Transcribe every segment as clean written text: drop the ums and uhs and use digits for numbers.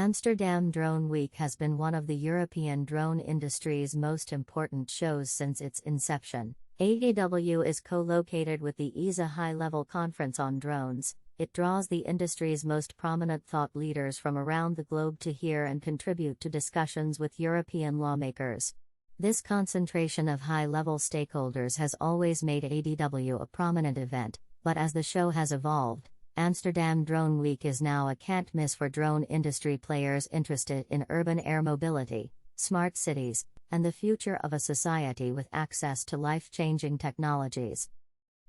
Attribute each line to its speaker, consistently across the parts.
Speaker 1: Amsterdam Drone Week has been one of the European drone industry's most important shows since its inception. ADW is co-located with the EASA High-Level Conference on Drones. It draws the industry's most prominent thought leaders from around the globe to hear and contribute to discussions with European lawmakers. This concentration of high-level stakeholders has always made ADW a prominent event, but as the show has evolved, Amsterdam Drone Week is now a can't-miss for drone industry players interested in urban air mobility, smart cities, and the future of a society with access to life-changing technologies.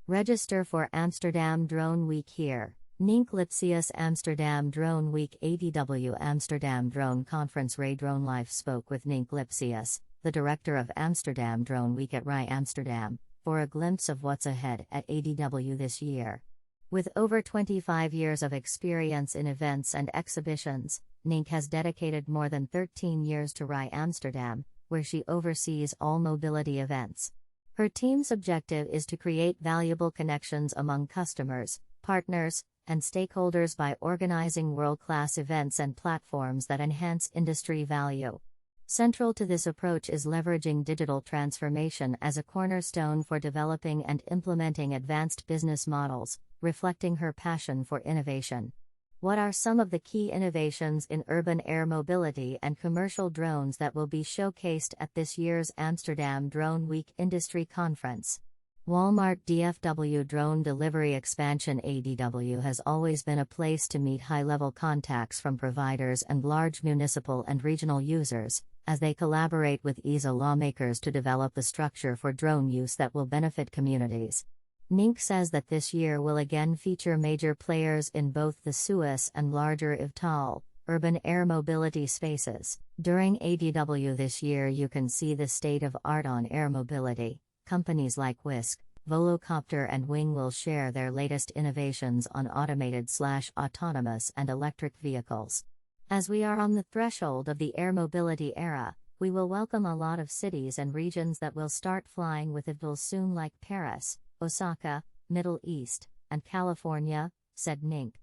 Speaker 1: Register for Amsterdam Drone Week here. Nynke Lipsius Amsterdam Drone Week ADW Amsterdam Drone Conference RAIDRONELIFE spoke with Nynke Lipsius, the Director of Amsterdam Drone Week at RAI Amsterdam, for a glimpse of what's ahead at ADW this year. With over 25 years of experience in events and exhibitions, Nynke has dedicated more than 13 years to RAI Amsterdam, where she oversees all mobility events. Her team's objective is to create valuable connections among customers, partners, and stakeholders by organizing world-class events and platforms that enhance industry value. Central to this approach is leveraging digital transformation as a cornerstone for developing and implementing advanced business models, reflecting her passion for innovation. What are some of the key innovations in urban air mobility and commercial drones that will be showcased at this year's Amsterdam Drone Week Industry Conference? Walmart DFW Drone Delivery Expansion ADW has always been a place to meet high-level contacts from providers and large municipal and regional users, as they collaborate with EASA lawmakers to develop the structure for drone use that will benefit communities. Nynke says that this year will again feature major players in both the SUAS and larger IVTOL, urban air mobility spaces. During ADW this year you can see the state-of-art on air mobility. Companies like Whisk, Volocopter and Wing will share their latest innovations on automated/autonomous and electric vehicles. As we are on the threshold of the air mobility era, we will welcome a lot of cities and regions that will start flying with eVTOL soon, like Paris, Osaka, Middle East, and California, said Nynke.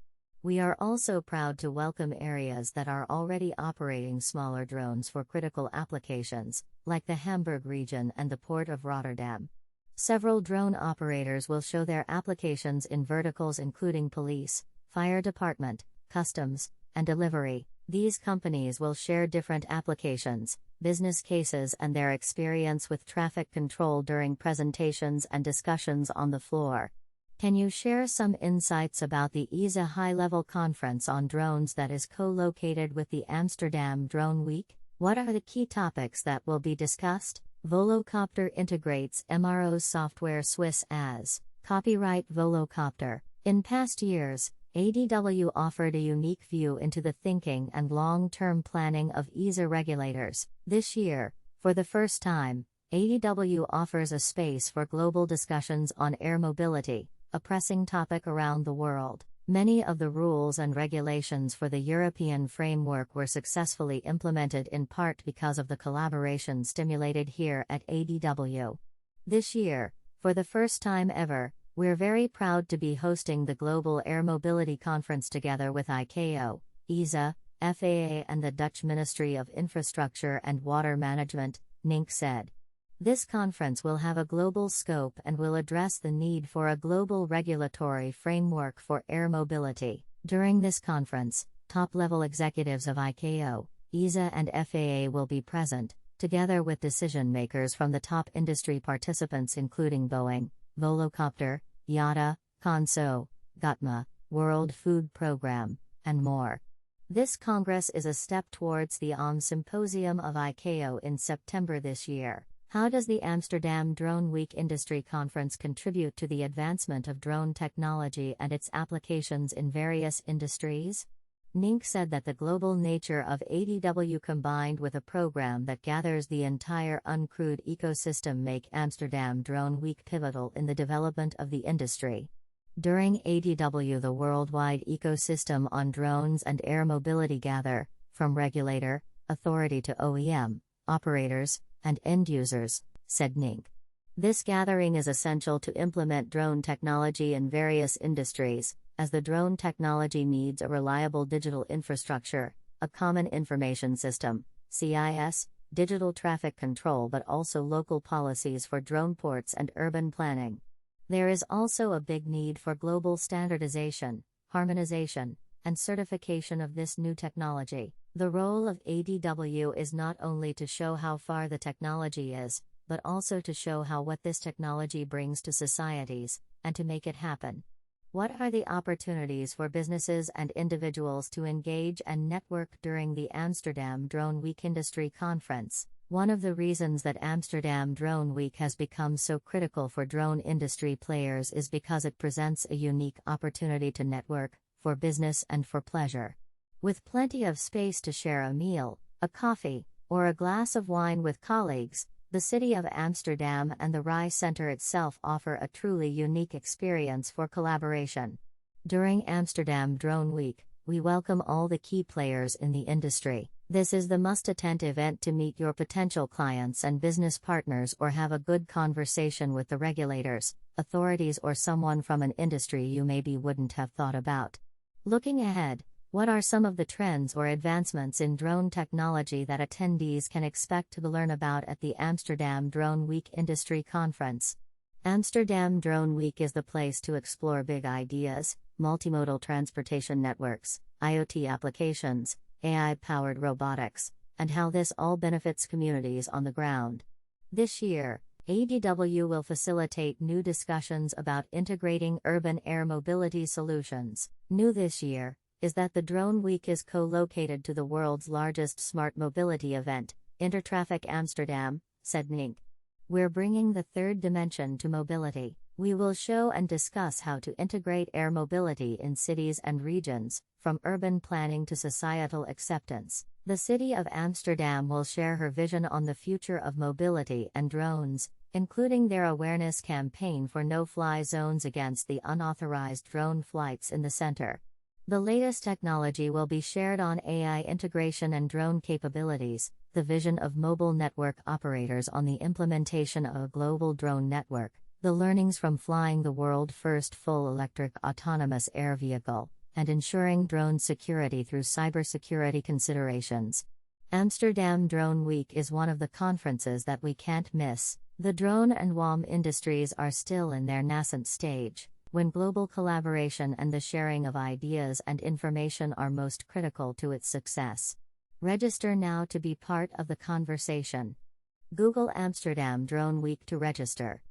Speaker 1: We are also proud to welcome areas that are already operating smaller drones for critical applications, like the Hamburg region and the Port of Rotterdam. Several drone operators will show their applications in verticals including police, fire department, customs, and delivery. These companies will share different applications, business cases and their experience with traffic control during presentations and discussions on the floor. Can you share some insights about the EASA High-Level Conference on Drones that is co-located with the Amsterdam Drone Week? What are the key topics that will be discussed? Volocopter integrates MRO software Swiss as. Copyright Volocopter. In past years, ADW offered a unique view into the thinking and long-term planning of EASA regulators. This year, for the first time, ADW offers a space for global discussions on air mobility, a pressing topic around the world. Many of the rules and regulations for the European framework were successfully implemented in part because of the collaboration stimulated here at ADW. This year, for the first time ever, we're very proud to be hosting the Global Air Mobility Conference together with ICAO, EASA, FAA and the Dutch Ministry of Infrastructure and Water Management, Nynke said. This conference will have a global scope and will address the need for a global regulatory framework for air mobility. During this conference, top-level executives of ICAO, EASA and FAA will be present, together with decision-makers from the top industry participants including Boeing, Volocopter, IATA, Conso, GUTMA, World Food Programme, and more. This Congress is a step towards the Symposium of ICAO in September this year. How does the Amsterdam Drone Week Industry Conference contribute to the advancement of drone technology and its applications in various industries? Nynke said that the global nature of ADW combined with a program that gathers the entire uncrewed ecosystem make Amsterdam Drone Week pivotal in the development of the industry. During ADW, the worldwide ecosystem on drones and air mobility gather, from regulator, authority to OEM, operators, and end users, said Nynke. This gathering is essential to implement drone technology in various industries, as the drone technology needs a reliable digital infrastructure, a common information system, CIS, digital traffic control, but also local policies for drone ports and urban planning. There is also a big need for global standardization, harmonization, and certification of this new technology. The role of ADW is not only to show how far the technology is, but also to show what this technology brings to societies, and to make it happen. What are the opportunities for businesses and individuals to engage and network during the Amsterdam Drone Week Industry Conference? One of the reasons that Amsterdam Drone Week has become so critical for drone industry players is because it presents a unique opportunity to network, for business and for pleasure. With plenty of space to share a meal, a coffee, or a glass of wine with colleagues, the City of Amsterdam and the RAI Center itself offer a truly unique experience for collaboration. During Amsterdam Drone Week, we welcome all the key players in the industry. This is the must-attend event to meet your potential clients and business partners or have a good conversation with the regulators, authorities, or someone from an industry you maybe wouldn't have thought about. Looking ahead, what are some of the trends or advancements in drone technology that attendees can expect to learn about at the Amsterdam Drone Week Industry Conference? Amsterdam Drone Week is the place to explore big ideas, multimodal transportation networks, IoT applications, AI-powered robotics, and how this all benefits communities on the ground. This year, ADW will facilitate new discussions about integrating urban air mobility solutions. New this year is that the Drone Week is co-located to the world's largest smart mobility event, Intertraffic Amsterdam, said Nynke. We're bringing the third dimension to mobility. We will show and discuss how to integrate air mobility in cities and regions, from urban planning to societal acceptance. The City of Amsterdam will share her vision on the future of mobility and drones, including their awareness campaign for no-fly zones against the unauthorized drone flights in the center. The latest technology will be shared on AI integration and drone capabilities, the vision of mobile network operators on the implementation of a global drone network, the learnings from flying the world's first full electric autonomous air vehicle, and ensuring drone security through cybersecurity considerations. Amsterdam Drone Week is one of the conferences that we can't miss. The drone and WAM industries are still in their nascent stage, when global collaboration and the sharing of ideas and information are most critical to its success. Register now to be part of the conversation. Google Amsterdam Drone Week to register.